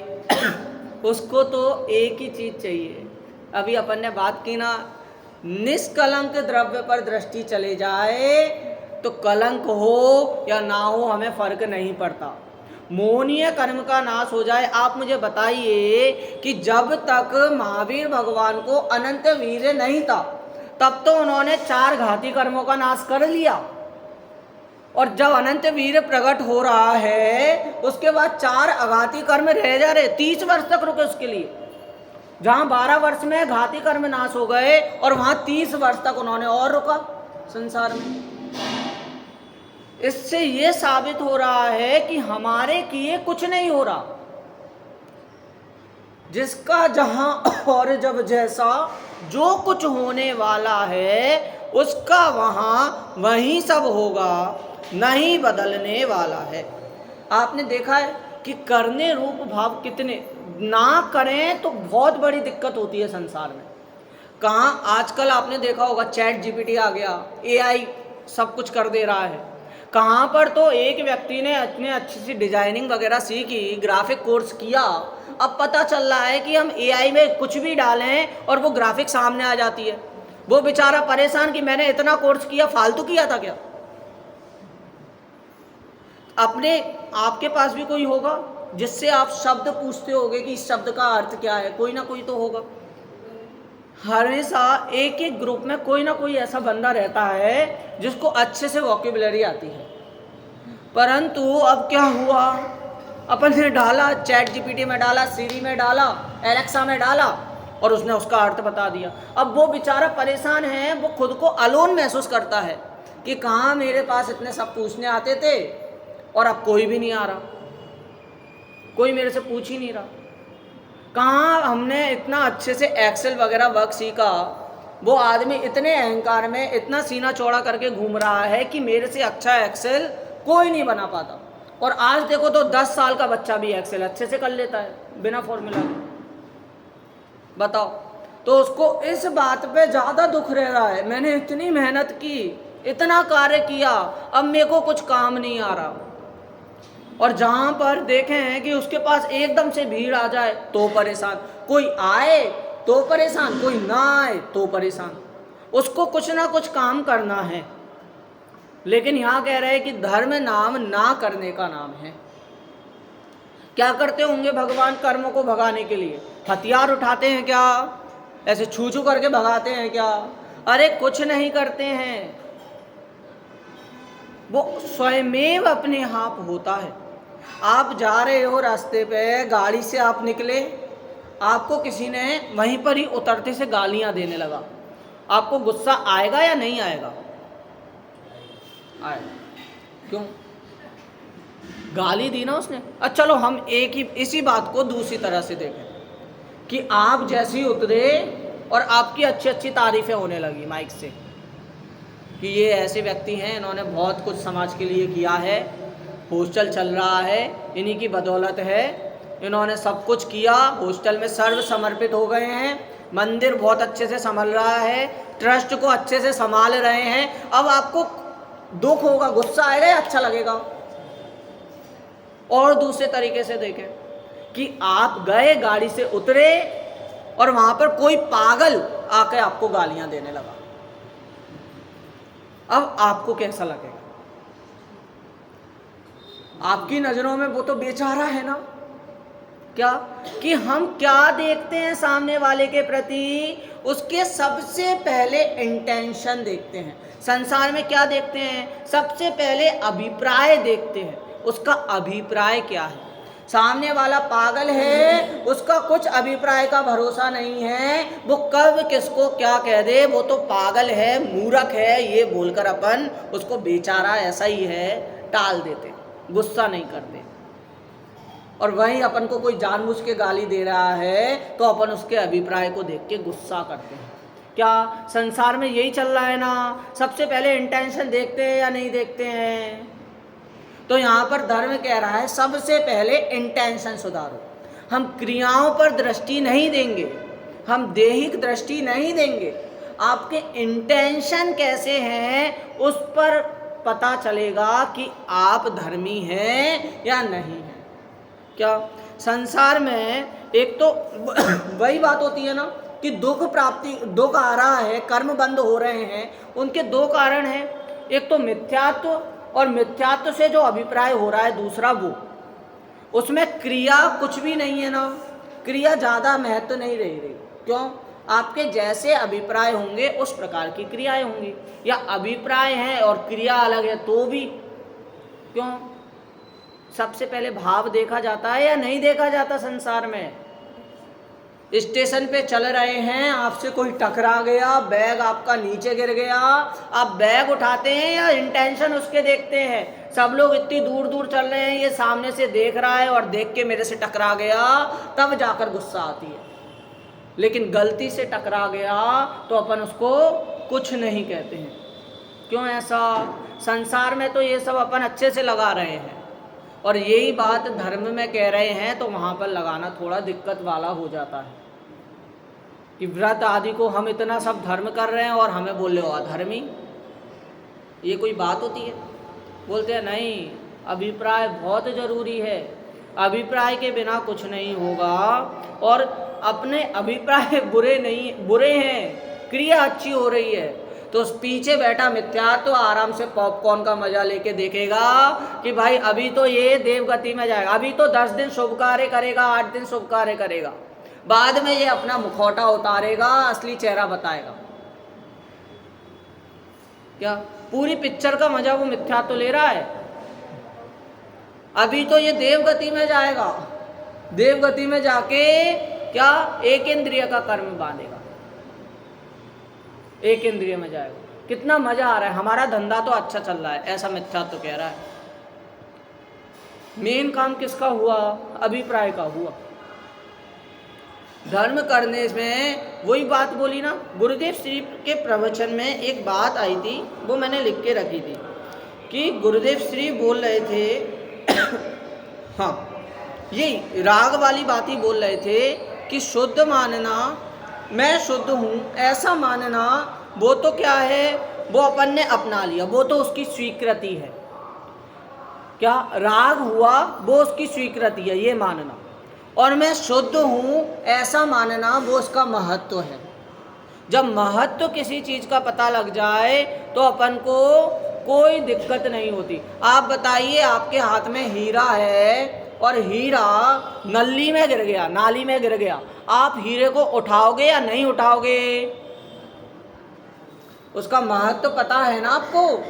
उसको तो एक ही चीज चाहिए, अभी अपन ने बात की ना, निष्कलंक द्रव्य पर दृष्टि चले जाए तो कलंक हो या ना हो हमें फर्क नहीं पड़ता, मोहनीय कर्म का नाश हो जाए। आप मुझे बताइए कि जब तक महावीर भगवान को अनंत वीर्य नहीं था तब तो उन्होंने 4 घाती कर्मों का नाश कर लिया, और जब अनंत वीर्य प्रकट हो रहा है उसके बाद 4 अघाती कर्म रह जा रहे, 30 वर्ष तक रुके उसके लिए। जहां 12 वर्ष में घाती कर्म नाश हो गए और वहां 30 वर्ष तक उन्होंने और रुका संसार में। इससे यह साबित हो रहा है कि हमारे किए कुछ नहीं हो रहा, जिसका जहां और जब जैसा जो कुछ होने वाला है उसका वहां वहीं सब होगा, नहीं बदलने वाला है। आपने देखा है कि करने रूप भाव कितने, ना करें तो बहुत बड़ी दिक्कत होती है संसार में। कहाँ आजकल आपने देखा होगा चैट जीपीटी आ गया, एआई सब कुछ कर दे रहा है। कहाँ पर तो एक व्यक्ति ने इतने अच्छी सी डिजाइनिंग वगैरह सीखी, ग्राफिक कोर्स किया, अब पता चल रहा है कि हम एआई में कुछ भी डालें और वो ग्राफिक सामने आ जाती है। वो बेचारा परेशान कि मैंने इतना कोर्स किया, फालतू किया था क्या? अपने आपके पास भी कोई होगा जिससे आप शब्द पूछते होगे कि इस शब्द का अर्थ क्या है, कोई ना कोई तो होगा। हमेशा एक एक ग्रुप में कोई ना कोई ऐसा बंदा रहता है जिसको अच्छे से वोकेबुलरी आती है। परंतु अब क्या हुआ, अपन ने डाला चैट जीपीटी में, डाला सीरी में, डाला एलेक्सा में, डाला और उसने उसका अर्थ बता दिया। अब वो बेचारा परेशान है, वो खुद को अलोन महसूस करता है कि कहाँ मेरे पास इतने सब पूछने आते थे और अब कोई भी नहीं आ रहा, कोई मेरे से पूछ ही नहीं रहा। कहाँ हमने इतना अच्छे से एक्सेल वगैरह वर्क सीखा, वो आदमी इतने अहंकार में इतना सीना चौड़ा करके घूम रहा है कि मेरे से अच्छा एक्सेल कोई नहीं बना पाता। और आज देखो तो 10 साल का बच्चा भी एक्सेल अच्छे से कर लेता है बिना फॉर्मूला के। बताओ, तो उसको इस बात पे ज़्यादा दुख रह रहा है, मैंने इतनी मेहनत की, इतना कार्य किया, अब मेरे को कुछ काम नहीं आ रहा। और जहाँ पर देखें कि उसके पास एकदम से भीड़ आ जाए तो परेशान, कोई आए तो परेशान, कोई ना आए तो परेशान, उसको कुछ ना कुछ काम करना है। लेकिन यहाँ कह रहे हैं कि धर्म नाम ना करने का नाम है। क्या करते होंगे भगवान कर्मों को भगाने के लिए? हथियार उठाते हैं क्या? ऐसे छू छू करके भगाते हैं क्या? अरे कुछ नहीं करते हैं, वो स्वयमेव अपने आप होता है। आप जा रहे हो रास्ते पे, गाड़ी से आप निकले, आपको किसी ने वहीं पर ही उतरते से गालियां देने लगा, आपको गुस्सा आएगा या नहीं आएगा? आएगा। क्यों? गाली दी ना उसने। अच्छा चलो हम एक ही इसी बात को दूसरी तरह से देखें कि आप जैसे ही उतरे और आपकी अच्छी अच्छी तारीफें होने लगी माइक से कि ये ऐसे व्यक्ति हैं, इन्होंने बहुत कुछ समाज के लिए किया है, हॉस्टल चल रहा है इन्हीं की बदौलत है, इन्होंने सब कुछ किया, हॉस्टल में सर्व समर्पित हो गए हैं, मंदिर बहुत अच्छे से संभल रहा है, ट्रस्ट को अच्छे से संभाल रहे हैं। अब आपको दुख होगा, गुस्सा आएगा या अच्छा लगेगा? और दूसरे तरीके से देखें कि आप गए, गाड़ी से उतरे और वहां पर कोई पागल आके आपको गालियां देने लगा, अब आपको कैसा लगेगा? आपकी नजरों में वो तो बेचारा है ना, क्या कि हम क्या देखते हैं सामने वाले के प्रति, उसके सबसे पहले इंटेंशन देखते हैं। संसार में क्या देखते हैं, सबसे पहले अभिप्राय देखते हैं, उसका अभिप्राय क्या है। सामने वाला पागल है, उसका कुछ अभिप्राय का भरोसा नहीं है, वो कब किसको क्या कह दे, वो तो पागल है, मूर्ख है, ये बोलकर अपन उसको बेचारा ऐसा ही है टाल देते, गुस्सा नहीं करते। और वहीं अपन को कोई जानबूझ के गाली दे रहा है तो अपन उसके अभिप्राय को देख के गुस्सा करते हैं। क्या संसार में यही चल रहा है ना, सबसे पहले इंटेंशन देखते हैं या नहीं देखते हैं। तो यहाँ पर धर्म कह रहा है सबसे पहले इंटेंशन सुधारो। हम क्रियाओं पर दृष्टि नहीं देंगे, हम दैहिक दृष्टि नहीं देंगे, आपके इंटेंशन कैसे हैं उस पर पता चलेगा कि आप धर्मी हैं या नहीं हैं। क्या संसार में एक तो वही बात होती है ना कि दुख आ रहा है, कर्म बंद हो रहे हैं, उनके दो कारण हैं, एक तो मिथ्यात्व, और मिथ्यात्व से जो अभिप्राय हो रहा है दूसरा वो, उसमें क्रिया कुछ भी नहीं है ना, क्रिया ज़्यादा महत्व नहीं रही। क्यों, आपके जैसे अभिप्राय होंगे उस प्रकार की क्रियाएं होंगी, या अभिप्राय है और क्रिया अलग है तो भी। क्यों, सबसे पहले भाव देखा जाता है या नहीं देखा जाता। संसार में स्टेशन पे चल रहे हैं, आपसे कोई टकरा गया, बैग आपका नीचे गिर गया, आप बैग उठाते हैं या इंटेंशन उसके देखते हैं। सब लोग इतनी दूर दूर चल रहे हैं, ये सामने से देख रहा है और देख के मेरे से टकरा गया, तब जाकर गुस्सा आती है। लेकिन गलती से टकरा गया तो अपन उसको कुछ नहीं कहते हैं। क्यों ऐसा, संसार में तो ये सब अपन अच्छे से लगा रहे हैं, और यही बात धर्म में कह रहे हैं तो वहाँ पर लगाना थोड़ा दिक्कत वाला हो जाता है कि व्रत आदि को हम इतना सब धर्म कर रहे हैं और हमें बोल रहे हो अधर्मी। ये कोई बात होती है। बोलते हैं नहीं, अभिप्राय बहुत ज़रूरी है, अभिप्राय के बिना कुछ नहीं होगा। और अपने अभिप्राय बुरे हैं, क्रिया अच्छी हो रही है तो पीछे बैठा मिथ्यात्व तो आराम से पॉपकॉर्न का मजा लेके देखेगा कि भाई अभी तो ये देवगति में जाएगा, अभी तो 10 दिन शुभ कार्य करेगा, 8 दिन शुभ कार्य करेगा, बाद में ये अपना मुखौटा उतारेगा, असली चेहरा बताएगा। क्या पूरी पिक्चर का मजा वो मिथ्यात्व तो ले रहा है। अभी तो ये देवगति में जाएगा, देवगति में जाके क्या एक इंद्रिय का कर्म बांधेगा, एक इंद्रिय में जाएगा, कितना मजा आ रहा है, हमारा धंधा तो अच्छा चल रहा है, ऐसा मिथ्यात्व तो कह रहा है। मेन काम किसका हुआ, अभिप्राय का हुआ। धर्म करने में वही बात बोली ना, गुरुदेव श्री के प्रवचन में एक बात आई थी, वो मैंने लिख के रखी थी कि गुरुदेव श्री बोल रहे थे हाँ, यही राग वाली बात ही बोल रहे थे कि शुद्ध मानना, मैं शुद्ध हूँ ऐसा मानना, वो तो क्या है, वो अपन ने अपना लिया, वो तो उसकी स्वीकृति है। क्या राग हुआ, वो उसकी स्वीकृति है ये मानना, और मैं शुद्ध हूँ ऐसा मानना वो उसका महत्व है। जब महत्व किसी चीज़ का पता लग जाए तो अपन को कोई दिक्कत नहीं होती। आप बताइए, आपके हाथ में हीरा है और हीरा नली में गिर गया, नाली में गिर गया, आप हीरे को उठाओगे या नहीं उठाओगे? उसका महत्व पता है ना आपको।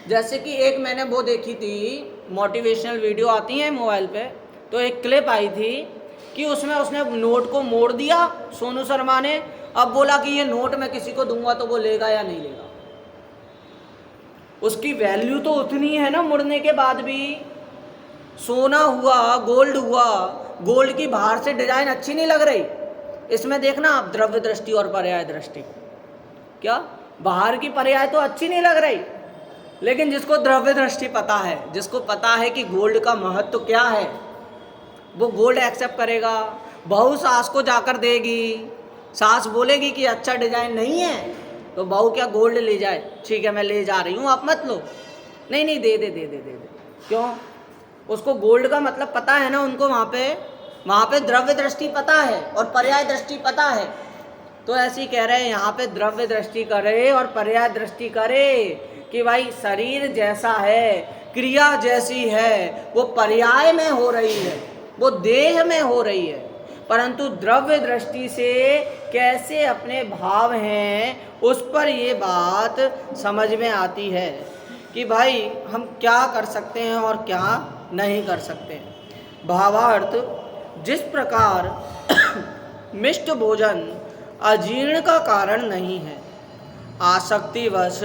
जैसे कि एक मैंने वो देखी थी, मोटिवेशनल वीडियो आती है मोबाइल पे, तो एक क्लिप आई थी कि उसमें उसने नोट को मोड़ दिया सोनू शर्मा ने, अब बोला कि ये नोट मैं किसी को दूंगा तो वो लेगा या नहीं लेगा। उसकी वैल्यू तो उतनी है ना मुड़ने के बाद भी। सोना हुआ, गोल्ड हुआ, गोल्ड की बाहर से डिजाइन अच्छी नहीं लग रही, इसमें देखना आप द्रव्य दृष्टि और पर्याय दृष्टि, क्या बाहर की पर्याय तो अच्छी नहीं लग रही, लेकिन जिसको द्रव्य दृष्टि पता है, जिसको पता है कि गोल्ड का महत्व क्या है, वो गोल्ड एक्सेप्ट करेगा। बहू सास को जाकर देगी, सास बोलेगी कि अच्छा डिजाइन नहीं है, तो बहू क्या गोल्ड ले जाए, ठीक है मैं ले जा रही हूँ आप मत लो, नहीं नहीं दे दे दे दे दे दे। क्यों? उसको गोल्ड का मतलब पता है ना, उनको वहाँ पे द्रव्य दृष्टि पता है और पर्याय दृष्टि पता है। तो ऐसे ही कह रहे हैं, यहाँ पे द्रव्य दृष्टि करे और पर्याय दृष्टि करे कि भाई शरीर जैसा है, क्रिया जैसी है, वो पर्याय में हो रही है, वो देह में हो रही है, परंतु द्रव्य दृष्टि से कैसे अपने भाव हैं उस पर ये बात समझ में आती है कि भाई हम क्या कर सकते हैं और क्या नहीं कर सकते। भावार्थ, जिस प्रकार मिष्ट भोजन अजीर्ण का कारण नहीं है, आसक्तिवश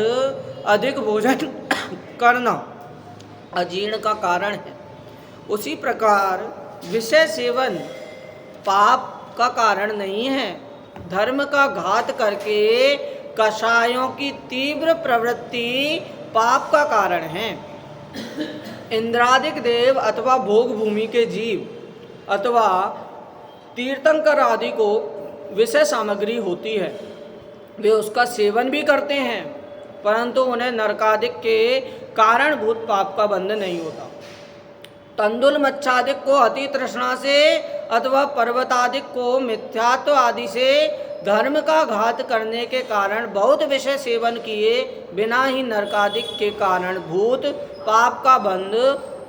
अधिक भोजन करना अजीर्ण का कारण है, उसी प्रकार विषय सेवन पाप का कारण नहीं है। धर्म का घात करके कषायों की तीव्र प्रवृत्ति पाप का कारण है। इंद्रादिक देव अथवा भोग भूमि के जीव अथवा तीर्थंकर आदि को विषय सामग्री होती है, वे उसका सेवन भी करते हैं, परंतु उन्हें नरकादिक के कारणभूत पाप का बंध नहीं होता। तंदुल मच्छादिक को अति तृष्णा से अथवा पर्वतादिक को मिथ्यात्व आदि से धर्म का घात करने के कारण बहुत विषय सेवन किए बिना ही नरकादिक के कारणभूत पाप का बंध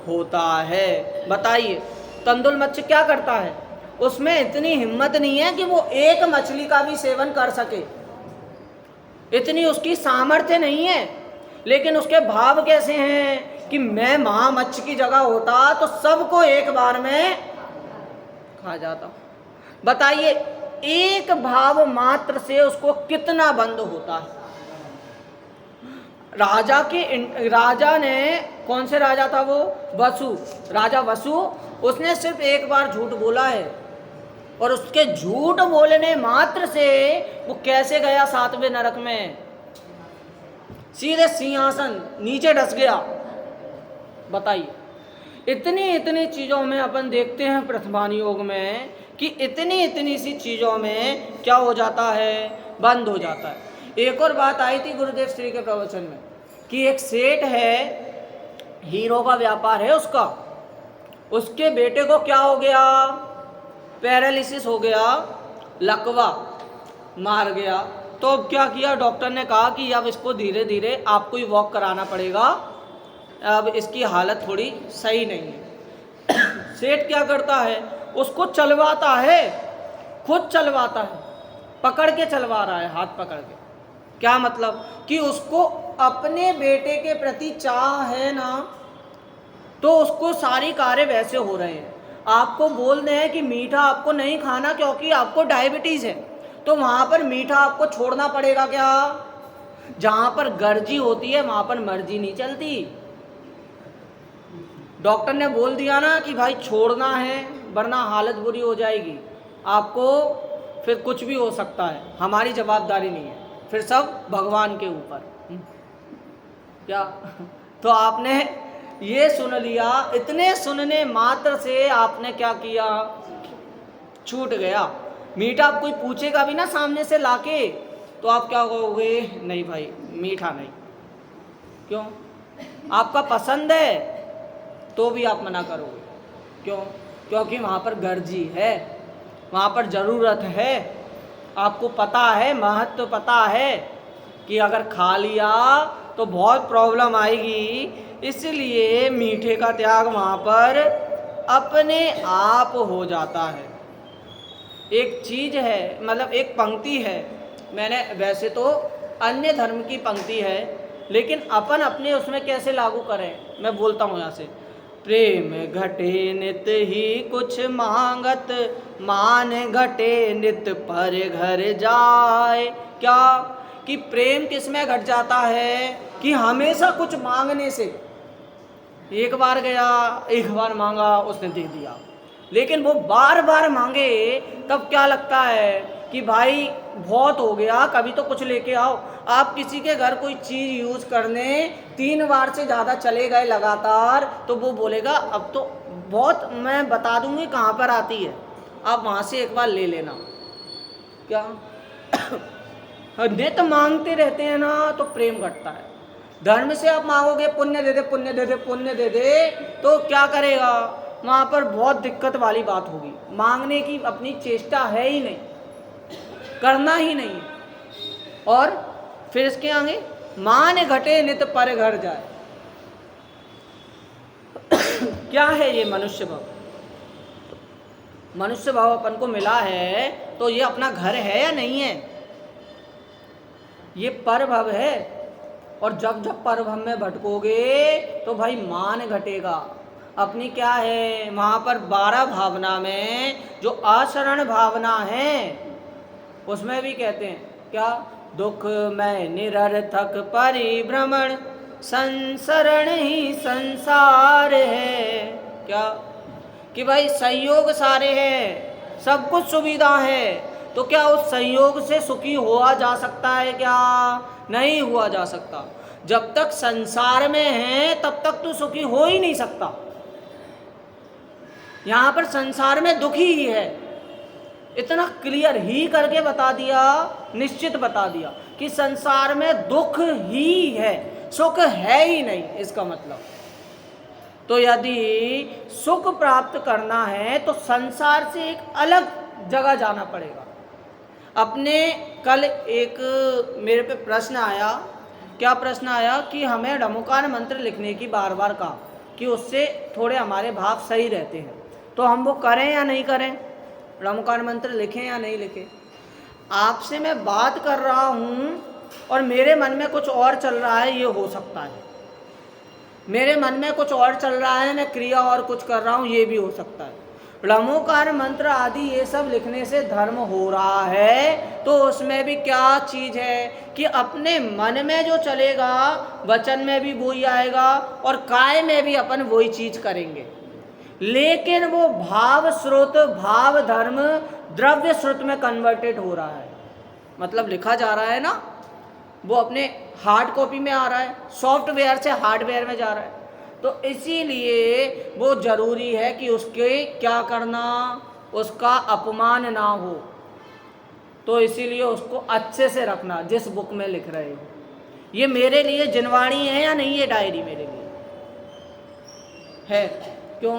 होता है। बताइए, तंदुल मत्स्य क्या करता है? उसमें इतनी हिम्मत नहीं है कि वो एक मछली का भी सेवन कर सके, इतनी उसकी सामर्थ्य नहीं है, लेकिन उसके भाव कैसे हैं कि मैं महामच्छ की जगह होता तो सबको एक बार में खा जाता। बताइए, एक भाव मात्र से उसको कितना बंध होता है। राजा ने, कौन से राजा था वो? वसु। राजा वसु, उसने सिर्फ एक बार झूठ बोला है और उसके झूठ बोलने मात्र से वो कैसे गया 7वें नरक में? सीधे सिंहासन नीचे डस गया। बताइए, इतनी इतनी चीज़ों में अपन देखते हैं प्रथमान योग में कि इतनी इतनी सी चीज़ों में क्या हो जाता है? बंद हो जाता है। एक और बात आई थी गुरुदेव श्री के प्रवचन में कि एक सेठ है, हीरो का व्यापार है उसका, उसके बेटे को क्या हो गया? पैरालिसिस हो गया, लकवा मार गया। तो अब क्या किया? डॉक्टर ने कहा कि अब इसको धीरे धीरे आपको ही वॉक कराना पड़ेगा, अब इसकी हालत थोड़ी सही नहीं है। सेठ क्या करता है? उसको चलवाता है, खुद चलवाता है, पकड़ के चलवा रहा है, हाथ पकड़ के। क्या मतलब? कि उसको अपने बेटे के प्रति चाह है ना, तो उसको सारी कार्य वैसे हो रहे हैं। आपको बोल रहे हैं कि मीठा आपको नहीं खाना क्योंकि आपको डायबिटीज़ है, तो वहाँ पर मीठा आपको छोड़ना पड़ेगा क्या? जहाँ पर गर्जी होती है वहाँ पर मर्जी नहीं चलती। डॉक्टर ने बोल दिया ना कि भाई छोड़ना है वरना हालत बुरी हो जाएगी, आपको फिर कुछ भी हो सकता है, हमारी जवाबदारी नहीं है, फिर सब भगवान के ऊपर। क्या? तो आपने ये सुन लिया, इतने सुनने मात्र से आपने क्या किया? छूट गया। मीठा आप कोई पूछेगा भी ना सामने से लाके, तो आप क्या कहोगे? नहीं भाई मीठा नहीं। क्यों? आपका पसंद है तो भी आप मना करोगे। क्यों? क्योंकि वहाँ पर गर्जी है, वहाँ पर ज़रूरत है, आपको पता है, महत्व पता है कि अगर खा लिया तो बहुत प्रॉब्लम आएगी, इसलिए मीठे का त्याग वहाँ पर अपने आप हो जाता है। एक चीज़ है, मतलब एक पंक्ति है, मैंने वैसे तो अन्य धर्म की पंक्ति है, लेकिन अपन अपने उसमें कैसे लागू करें, मैं बोलता हूँ यहाँ से। प्रेम घटे नित ही कुछ मांगत, मान घटे नित पर घर जाए। क्या? कि प्रेम किस में घट जाता है? कि हमेशा कुछ मांगने से। एक बार गया, एक बार मांगा, उसने दे दिया, लेकिन वो बार बार मांगे तब क्या लगता है कि भाई बहुत हो गया, कभी तो कुछ लेके आओ। आप किसी के घर कोई चीज़ यूज़ करने 3 बार से ज़्यादा चले गए लगातार, तो वो बोलेगा अब तो बहुत, मैं बता दूंगी कहाँ पर आती है, आप वहाँ से एक बार ले लेना। क्या? नित मांगते रहते हैं ना तो प्रेम घटता है। धर्म से आप मांगोगे पुण्य दे दे, पुण्य दे दे, पुण्य दे दे, तो क्या करेगा? वहाँ पर बहुत दिक्कत वाली बात होगी। मांगने की अपनी चेष्टा है ही नहीं, करना ही नहीं। और फिर इसके आगे मान घटे नित पर घर जाए। क्या है ये मनुष्य भाव? मनुष्य भाव अपन को मिला है तो ये अपना घर है या नहीं है? ये परभव है। और जब जब परभव में भटकोगे तो भाई मान घटेगा। अपनी क्या है वहाँ पर 12 भावना में जो आचरण भावना है उसमें भी कहते हैं क्या, दुख में निरर्थक परिभ्रमण संसरण ही संसार है। क्या कि भाई संयोग सारे हैं, सब कुछ सुविधा है, तो क्या उस संयोग से सुखी हुआ जा सकता है क्या? नहीं हुआ जा सकता। जब तक संसार में है तब तक तो सुखी हो ही नहीं सकता। यहाँ पर संसार में दुखी ही है, इतना क्लियर ही करके बता दिया, निश्चित बता दिया कि संसार में दुख ही है, सुख है ही नहीं। इसका मतलब तो यदि सुख प्राप्त करना है तो संसार से एक अलग जगह जाना पड़ेगा। अपने कल एक मेरे पे प्रश्न आया, क्या प्रश्न आया कि हमें ढमोकार मंत्र लिखने की बार बार कहा कि उससे थोड़े हमारे भाव सही रहते हैं, तो हम वो करें या नहीं करें, ढमोकार मंत्र लिखें या नहीं लिखें। आपसे मैं बात कर रहा हूँ और मेरे मन में कुछ और चल रहा है, ये हो सकता है। मेरे मन में कुछ और चल रहा है, मैं क्रिया और कुछ कर रहा हूँ, ये भी हो सकता है। ढमोकार मंत्र आदि ये सब लिखने से धर्म हो रहा है तो उसमें भी क्या चीज़ है कि अपने मन में जो चलेगा वचन में भी वही आएगा और काय में भी अपन वही चीज़ करेंगे, लेकिन वो भाव स्रोत भाव धर्म द्रव्य स्रोत में कन्वर्टेड हो रहा है। मतलब लिखा जा रहा है ना, वो अपने हार्ड कॉपी में आ रहा है, सॉफ्टवेयर से हार्डवेयर में जा रहा है। तो इसीलिए वो जरूरी है कि उसके क्या करना, उसका अपमान ना हो। तो इसीलिए उसको अच्छे से रखना जिस बुक में लिख रहे हो। ये मेरे लिए जिनवाणी है या नहीं, ये डायरी मेरे लिए है। क्यों?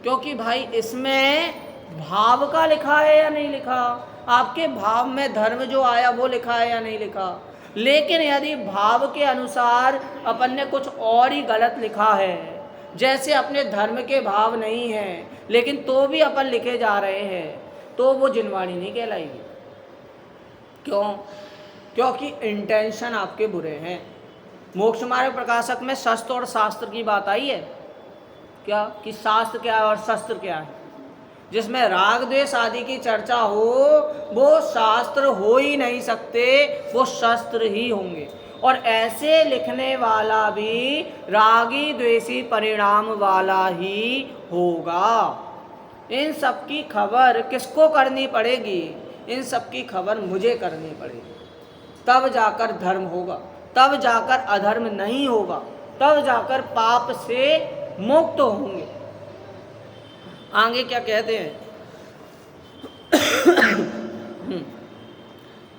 क्योंकि भाई इसमें भाव का लिखा है या नहीं लिखा, आपके भाव में धर्म जो आया वो लिखा है या नहीं लिखा। लेकिन यदि भाव के अनुसार अपन ने कुछ और ही गलत लिखा है, जैसे अपने धर्म के भाव नहीं हैं लेकिन तो भी अपन लिखे जा रहे हैं, तो वो जिनवाणी नहीं कहलाएगी। क्यों? क्योंकि इंटेंशन आपके बुरे हैं। मोक्ष मार्ग प्रकाशक में शस्त्र और शास्त्र की बात आई है क्या, कि शास्त्र क्या है और शस्त्र क्या है। जिसमें राग द्वेष आदि की चर्चा हो वो शास्त्र हो ही नहीं सकते, वो शस्त्र ही होंगे। और ऐसे लिखने वाला भी रागी द्वेषी परिणाम वाला ही होगा। इन सब की खबर किसको करनी पड़ेगी? इन सब की खबर मुझे करनी पड़ेगी, तब जाकर धर्म होगा, तब जाकर अधर्म नहीं होगा, तब जाकर पाप से मुक्त होंगे। आगे क्या कहते हैं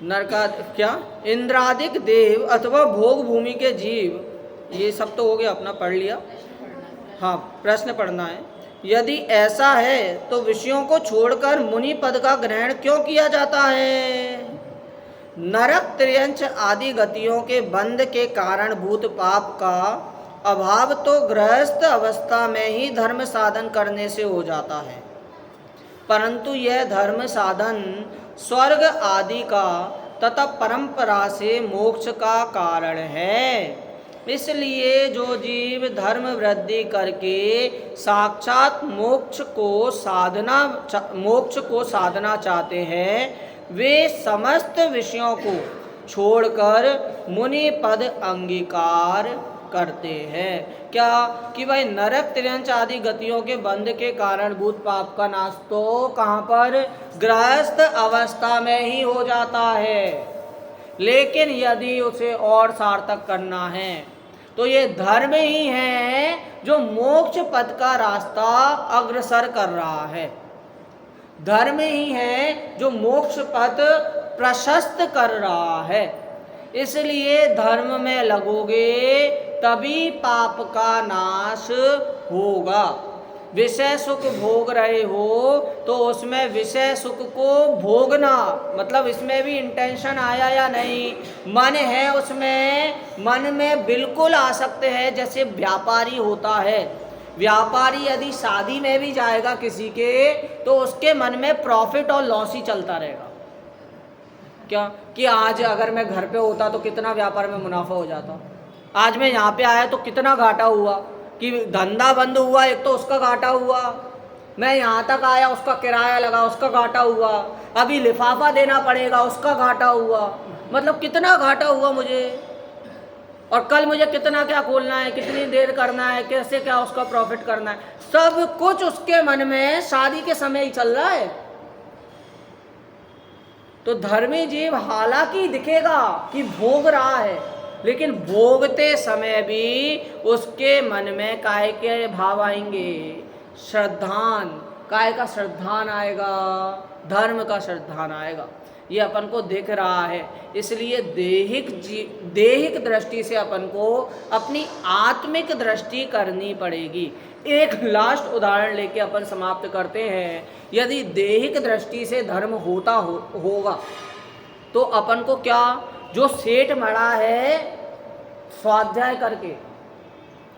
नरका क्या, इंद्रादिक देव अथवा भोग भूमि के जीव, ये सब तो हो गया अपना पढ़ लिया। हाँ, प्रश्न पढ़ना है। यदि ऐसा है तो विषयों को छोड़कर मुनि पद का ग्रहण क्यों किया जाता है? नरक त्रियंच आदि गतियों के बंध के कारणभूत पाप का अभाव तो गृहस्थ अवस्था में ही धर्म साधन करने से हो जाता है, परंतु यह धर्म साधन स्वर्ग आदि का तथा परंपरा से मोक्ष का कारण है। इसलिए जो जीव धर्म वृद्धि करके साक्षात मोक्ष को साधना चाहते हैं, वे समस्त विषयों को छोड़कर मुनि पद अंगीकार करते हैं। क्या कि भाई नरक त्रियंच आदि गतियों के बंध के कारणभूत पाप का नाश तो कहाँ पर, गृहस्थ अवस्था में ही हो जाता है। लेकिन यदि उसे और सार्थक करना है तो ये धर्म ही है जो मोक्ष पद का रास्ता अग्रसर कर रहा है। धर्म ही है जो मोक्ष पद प्रशस्त कर रहा है। इसलिए धर्म में लगोगे तभी पाप का नाश होगा। विषय सुख भोग रहे हो तो उसमें विषय सुख को भोगना, मतलब इसमें भी इंटेंशन आया या नहीं, मन है उसमें, मन में बिल्कुल आ सकते हैं। जैसे व्यापारी होता है, व्यापारी यदि शादी में भी जाएगा किसी के, तो उसके मन में प्रॉफिट और लॉस ही चलता रहेगा। क्या कि आज अगर मैं घर पे होता तो कितना व्यापार में मुनाफा हो जाता, आज मैं यहाँ पे आया तो कितना घाटा हुआ, कि धंधा बंद हुआ एक तो उसका घाटा हुआ, मैं यहाँ तक आया उसका किराया लगा उसका घाटा हुआ, अभी लिफाफा देना पड़ेगा उसका घाटा हुआ, मतलब कितना घाटा हुआ मुझे। और कल मुझे कितना क्या खोलना है, कितनी देर करना है, कैसे क्या उसका प्रॉफिट करना है, सब कुछ उसके मन में शादी के समय ही चल रहा है। तो धर्मी जीव हालांकि दिखेगा कि भोग रहा है, लेकिन भोगते समय भी उसके मन में काय के भाव आएंगे, श्रद्धान, काय का श्रद्धान आएगा, धर्म का श्रद्धान आएगा। ये अपन को दिख रहा है, इसलिए देहिक दृष्टि से अपन को अपनी आत्मिक दृष्टि करनी पड़ेगी। एक लास्ट उदाहरण लेके अपन समाप्त करते हैं। यदि देहिक दृष्टि से धर्म होगा तो अपन को क्या, जो सेठ मरा है स्वाध्याय करके,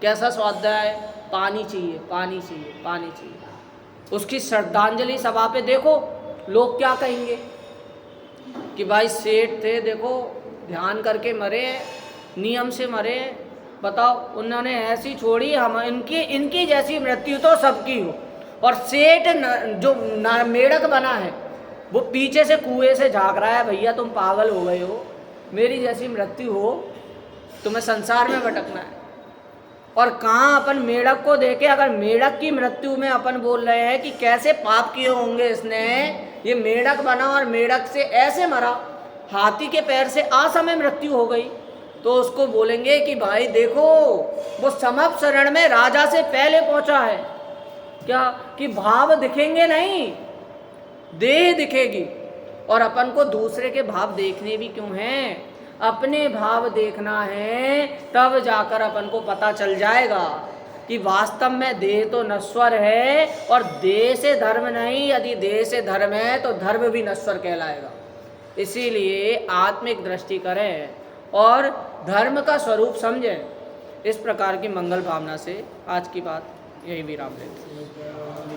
कैसा स्वाध्याय, पानी चाहिए पानी चाहिए पानी चाहिए, उसकी श्रद्धांजलि सभा पे देखो लोग क्या कहेंगे कि भाई सेठ थे, देखो ध्यान करके मरे, नियम से मरे, बताओ उन्होंने ऐसी छोड़ी, हम इनकी जैसी मृत्यु तो सबकी हो। और सेठ जो मेढ़क बना है वो पीछे से कुएं से झांक रहा है, भैया तुम पागल हो गए हो, मेरी जैसी मृत्यु हो, तुम्हें संसार में भटकना है। और कहाँ अपन मेढ़क को देखे, अगर मेढ़क की मृत्यु में अपन बोल रहे हैं कि कैसे पाप किए होंगे इसने, ये मेढ़क बना और मेढ़क से ऐसे मरा, हाथी के पैर से असमय मृत्यु हो गई, तो उसको बोलेंगे कि भाई देखो वो समप शरण में राजा से पहले पहुंचा है। क्या कि भाव दिखेंगे नहीं, देह दिखेगी। और अपन को दूसरे के भाव देखने भी क्यों हैं, अपने भाव देखना है, तब जाकर अपन को पता चल जाएगा कि वास्तव में देह तो नश्वर है और देह से धर्म नहीं, यदि देह से धर्म है तो धर्म भी नश्वर कहलाएगा। इसीलिए आत्मिक दृष्टि करें और धर्म का स्वरूप समझें। इस प्रकार की मंगल भावना से आज की बात यही विराम लेते हैं।